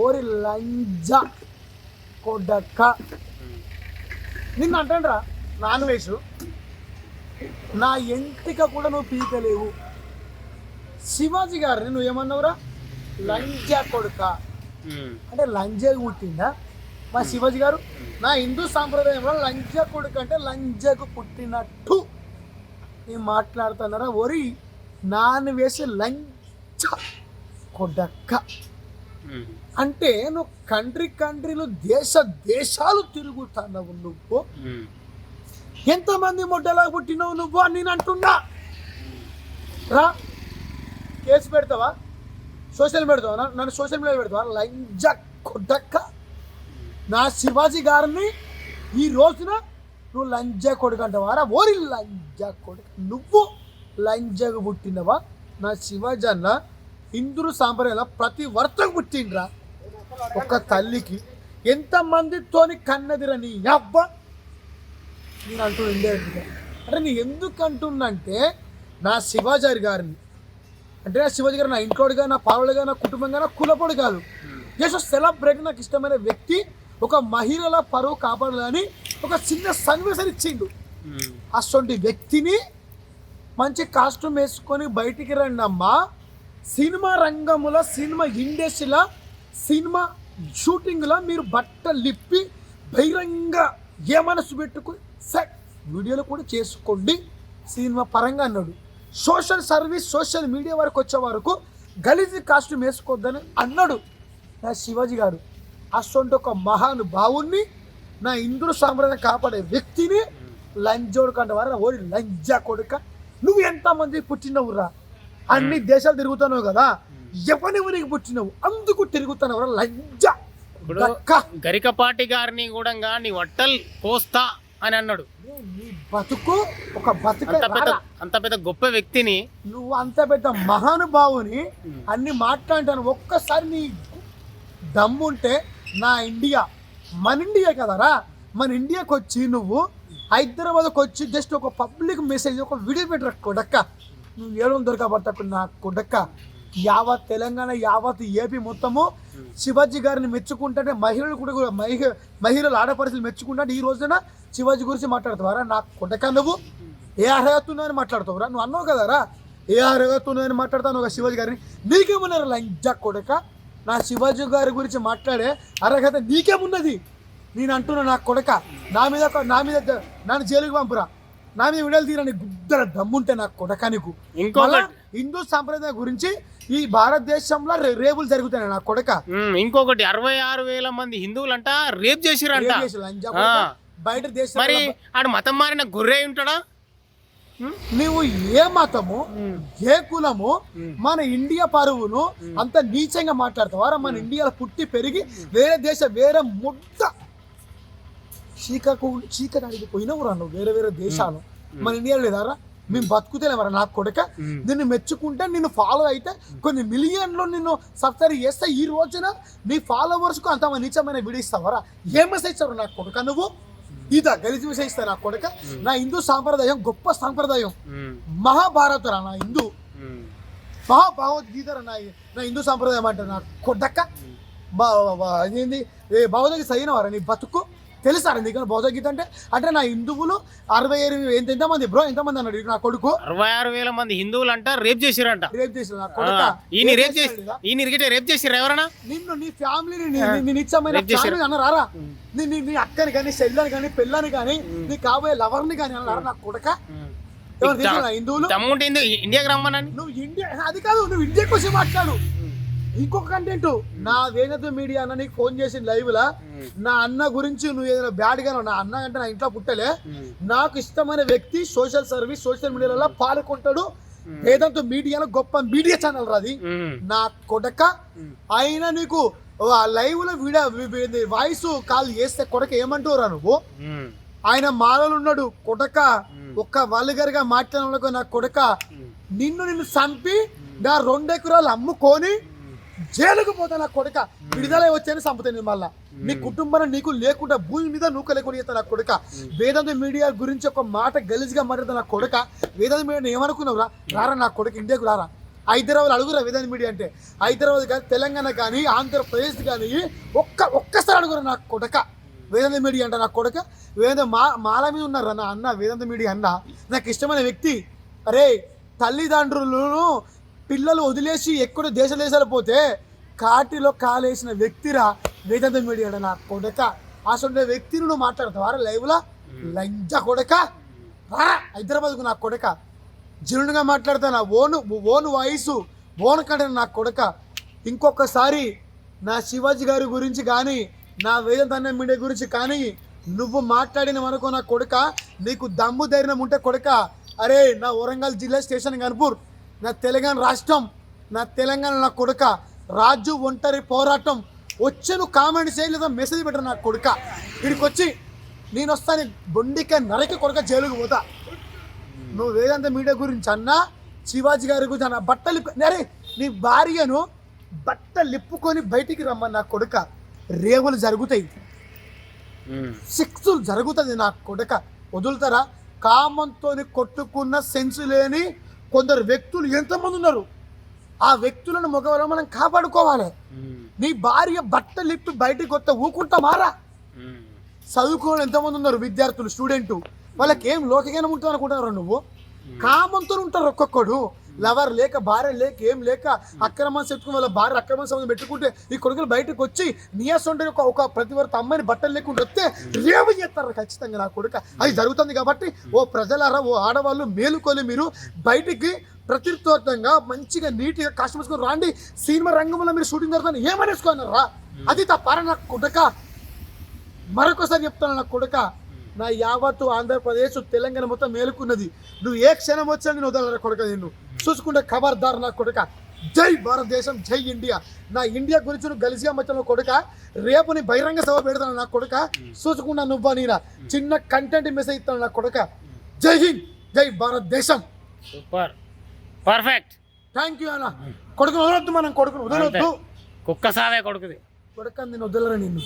ఓరి లంజ కొడక్క నిన్ను అంటాండ్రా non veg నా ఎంటిక కూడా నువ్వు పీకలేవు. శివాజీ గారిని నువ్వు ఏమన్నావురా? లంజ కొడుక అంటే లంజ పుట్టిందా మా శివాజీ గారు? నా హిందూ సాంప్రదాయంలో లంజ కొడుకు అంటే లంజకు పుట్టినట్టు నేను మాట్లాడుతున్నారా? ఒరి నాన్ వేసి లంచ కొడక్క అంటే నువ్వు కంట్రీలు దేశాలు తిరుగుతున్నావు. నువ్వు ఎంతమంది మొడ్డలా పుట్టినావు నువ్వు అని నేను అంటున్నా. రా కేసు పెడతావా? సోషల్ పెడతావా? నన్ను సోషల్ మీడియా పెడతావా? లంజ కొడక్క నా శివాజీ గారిని ఈ రోజున నువ్వు లంజ కొడుకు అంటావారా? ఓరి లంజ కొడుకు నువ్వు లంజకు పుట్టినవా? నా శివాజీ అన్న హిందూ సాంప్రదాయంలో ప్రతి వర్తకు పుట్టిండ్రా. ఒక తల్లికి ఎంతమందితోని కన్నదిరా నీ అబ్బ నేను అంటూ ఇండైరెక్ట్గా. అంటే నేను ఎందుకు అంటున్నంటే నా శివాజీ గారిని అంటే నా శివాజీ గారు నా ఇంట్లోడుగా, నా పావులుగా, నా కుటుంబంగా, నా కులపోడు కాదు, జస్ట్ సెలబ్రేట్ నాకు ఇష్టమైన వ్యక్తి. ఒక మహిళల పరువు కాపాడాలని ఒక చిన్న సన్నివేశం ఇచ్చిండు. అటువంటి వ్యక్తిని మంచి కాస్ట్యూమ్ వేసుకొని బయటికి రండి అమ్మా. సినిమా రంగంలో, సినిమా ఇండస్ట్రీలో, సినిమా షూటింగ్లో మీరు బట్టలు ఇప్పి బహిరంగ ఏ మనసు పెట్టుకుని వీడియోలు కూడా చేసుకోండి సినిమా పరంగా అన్నాడు. సోషల్ సర్వీస్, సోషల్ మీడియా వరకు వచ్చే వరకు గలీజీ కాస్ట్యూమ్ వేసుకోవద్దని అన్నాడు నా శివాజీ గారు. అసొంటి ఒక మహానుభావుణ్ణి, నా హిందూ సాంప్రదాయం కాపాడే వ్యక్తిని లంజోడు కంటే వారా ఓడి లంజ కొడుక. నువ్వు ఎంతమంది పుట్టినవురా? అన్ని దేశాలు తిరుగుతున్నావు కదా, ఎవరికి పుట్టినవు అందుకు తిరుగుతున్నావురా లంజ. గరికపాటి గారిని కూడా నీ వట్టల్ కోస్తా అని అన్నాడు. నీ బతుకు ఒక బతుకు. అంత పెద్ద గొప్ప వ్యక్తిని నువ్వు అంత పెద్ద మహానుభావుని అన్ని మాట్లాంటాను. ఒక్కసారి నీ దమ్ముంటే నా ఇండియా, మన ఇండియా కదరా, మన ఇండియాకి వచ్చి నువ్వు హైదరాబాద్కి వచ్చి జస్ట్ ఒక పబ్లిక్ మెసేజ్, ఒక వీడియో పెట్టరా కొడక్క. నువ్వు ఏడో దొరకబడతాకు నా కొడక్క. యావత్ తెలంగాణ, యావత్ ఏపీ మొత్తము శివాజీ గారిని మెచ్చుకుంటే, మహిళలు కూడా మహిళలు ఆడపరిస్థితులు మెచ్చుకుంటే ఈ రోజున శివాజీ గురించి మాట్లాడుతావారా నా కొడక? నువ్వు ఏ అర్హతున్నాయని మాట్లాడుతావురా? నువ్వు అన్నావు కదరా ఏ అర్హతున్నాయని మాట్లాడతావు ఒక శివాజీ గారిని. నీకేమున్నారు లంజ కొడక? నా శివాజీ గారి గురించి మాట్లాడే అర్హత నీకేమున్నది? నేను అంటున్నా నా కొడక. నా మీద నన్ను జైలుకి పంపురా, నా మీద విడుదల తీరా. నీ గుద్దర దమ్ముంటే నా కొడక. నీకు హిందూ సాంప్రదాయం గురించి ఈ భారతదేశంలో రేపులు జరుగుతాయి నా కొడక. ఇంకొకటి 66,000 మంది హిందువులంట రేప్ చేసిరంట బయట దేశం. మరి ఆడు మతం మారిన గొర్రె ఉంటాడా? నువ్వు ఏ మతము, ఏ కులము, మన ఇండియా పరువును అంత నీచంగా మాట్లాడతావారా? మన ఇండియాలో పుట్టి పెరిగి వేరే వేరే ముద్ద చీకటానికి పోయినవురా నువ్వు వేరే దేశాలు. మన ఇండియాలో లేదారా? మేము బతుకుతేనేవరా నా కొడక. నిన్ను మెచ్చుకుంటే, నిన్ను ఫాలో అయితే కొన్ని మిలియన్లు నిన్ను సబ్స్క్రైబ్ చేస్తే ఈ రోజున నీ ఫాలోవర్స్కు అంత నీచమైన వీడియో ఇస్తావరా? ఏ మెసేజ్ ఇస్తావు నా కొడక? నువ్వు ఇదా గలిజి మెసేజ్ ఇస్తా నా కొడక? నా హిందూ సాంప్రదాయం గొప్ప సాంప్రదాయం. మహాభారత నా హిందూ, మహాభగవద్గీత నా హిందూ సాంప్రదాయం అంటే నా కొడక. అదేంది భగవద్గీత సైనవారా నీ బతుకు? తెలుసారా నీకు భగవద్గీత అంటే? అంటే నా హిందువులు 67 ఎంతమంది బ్రో, ఎంతమంది అన్నాడు నా కొడుకు? 66,000 మంది హిందువులు అంట రేప్ చేసిరంట. రేప్ చేసి నా కొడుక. రేప్ చేసిరా ఎవరన్నా? నిన్ను, నీ ఫ్యామిలీని నిత్యమైన ఫ్యామిలీ అన్నారా? నీ అక్కని కానీ, చెల్లని కానీ, పిల్లని కానీ, నీ కాబోయే లవర్ని కానీ అన్నారా నా కొడక? హిందువులు ఇండియాకి రమ్మని. నువ్వు ఇండియా అది కాదు, నువ్వు ఇండియాకి వచ్చి మాట్లాడు. ఇంకొక కంటెంట్ నా వేణత మీడియా అన్న నీకు ఫోన్ చేసి లైవ్ లా నా అన్న గురించి నువ్వు ఏదైనా బ్యాడ్ గా, నా అన్న అంటే నా ఇంట్లో పుట్టలే, నాకు ఇష్టమైన వ్యక్తి, సోషల్ సర్వీస్, సోషల్ మీడియాలో పాల్గొంటాడు. వేదాంత మీడియాలో గొప్ప మీడియా ఛానల్ రాది నా కొడక. అయినా నీకు లైవ్ లో వీడియో వాయిస్ కాల్ చేస్తే కొడక ఏమంటావురా నువ్వు? ఆయన మాలలు ఉన్నాడు కొడక. ఒక్క వల్గర్ గా మాట్లాడిన నా కొడక, నిన్ను చంపి నా 2 ఎకరాలు అమ్ముకొని జైలుకు పోతా నా కొడక. విడుదల వచ్చాయని చంపుతాను మళ్ళా. నీ కుటుంబాన్ని నీకు లేకుండా భూమి మీద నూక లేకుండా చేస్తా నా కొడక. వేదాంత మీడియా గురించి ఒక మాట గలీజ్గా మాట్లాడతా నా కొడక. వేదాంత మీడియా ఏమనుకున్నావురా? రారా నా కొడక, ఇండియాకు రారా. హైదరాబాద్ అడుగురా వేదాంత మీడియా అంటే. హైదరాబాద్ కానీ తెలంగాణ కానీ ఆంధ్రప్రదేశ్ కానీ ఒక్కసారి అడుగురా నా కొడక వేదాంత మీడియా అంట. నా కొడక వేదాంత మాల మీద ఉన్నారా నా అన్న వేదాంత మీడియా అన్న. నాకు ఇష్టమైన వ్యక్తి. అరే తల్లిదండ్రులను పిల్లలు వదిలేసి ఎక్కడో దేశాలు పోతే కాటిలో కాలేసిన వ్యక్తిరా వేదాంత మీడియా అంట. నా కొడక అసలు వ్యక్తిని నువ్వు మాట్లాడతావా లైవ్లా? లంజ కొడక రా హైదరాబాద్కు నా కొడక. జనుడుగా మాట్లాడతాను. ఓను వాయిసు ఓన్ కంటే నా కొడక. ఇంకొకసారి నా శివాజీ గారి గురించి కానీ నా వేదాంత అన్న మీడియా గురించి కానీ నువ్వు మాట్లాడిన వరకు నా కొడక, నీకు దమ్ము ధైర్యం ఉంటే కొడక, అరే నా వరంగల్ జిల్లా స్టేషన్ గన్పూర్, నా తెలంగాణ రాష్ట్రం, నా తెలంగాణ నా కొడక, రాజు ఒంటరి పోరాటం వచ్చి నువ్వు కామెంట్ చేయలేదా మెసేజ్ పెట్టరు నా కొడక. వీడికి వచ్చి నేను వస్తాను బొండిక నరకి కొడక జైలుకు పోతా. నువ్వు వేదాంత మీడియా గురించి అన్నా శివాజీ గారి గురించి అన్న బట్టలు అరే నీ భార్యను బట్టలు ఇప్పుకొని బయటికి రమ్మని నా కొడుక. రేవులు జరుగుతాయి, సిక్స్లు జరుగుతుంది నా కొడుక. వదులుతారా? కామంతో కొట్టుకున్న సెన్స్ లేని కొందరు వ్యక్తులు ఎంతమంది ఉన్నారు. ఆ వ్యక్తులను మగవాళ్ళని మనం కాపాడుకోవాలి. నీ భార్య బట్టలు ఇప్పి బయటికి కొత్త ఊకుంటా మారా. చదువుకోవడం ఎంతమంది ఉన్నారు విద్యార్థులు స్టూడెంట్, వాళ్ళకి ఏం లోకజ్ఞానం ఉంటుంది అనుకుంటున్నారు. నువ్వు కామంతో ఉంటారు. ఒక్కొక్కడు లవర్ లేక భార్య లేక ఏం లేక అక్రమం చెప్పుకుని వాళ్ళ భార్య అక్రమం సంబంధం పెట్టుకుంటే ఈ కొడుకులు బయటకు వచ్చి నియాస్ ఉంటే ఒక ప్రతివర్త అమ్మాయిని బట్టలు లేకుండా వస్తే రేపు చేస్తారు ఖచ్చితంగా నా కొడుక. అది జరుగుతుంది కాబట్టి ఓ ప్రజలారా, ఓ ఆడవాళ్ళు మేలుకొని మీరు బయటికి ప్రతిరోధంగా మంచిగా నీట్గా కాస్ట్యూమ్ వేసుకొని రాండి. సినిమా రంగంలో మీరు షూటింగ్ జరుగుతుంది ఏమనేసుకున్నారా? అది తప్పారా నా కొడుక. మరొకసారి చెప్తాను నా కొడుక, నా యావత్తు ఆంధ్రప్రదేశ్ తెలంగాణ మొత్తం మేలుకున్నది. నువ్వు ఏ క్షణం వచ్చా నేను వదలరా కొడుక. నిన్ను చూసుకుంటే ఖబర్దార్ నా కొడుక. జై భారతదేశం, జై ఇండియా. నా ఇండియా గురించి నువ్వు గలిసిగా మధ్యలో కొడుక, రేపు నీ బహిరంగ సభ పెడతాను నా కొడుక. చూసుకున్నా నువ్వా నేనా చిన్న కంటెంట్ మెసేజ్ ఇస్తాను నా కొడుక. జై హింద్, జై భారతదేశం. సూపర్, పర్ఫెక్ట్, థ్యాంక్ యూ అన్న. కొడుకును వదలొద్దు, మనం కొడుకును వదలొద్దు. కుక్క సావే కొడుకుది కొడుక. నేను వదలరా నిన్ను.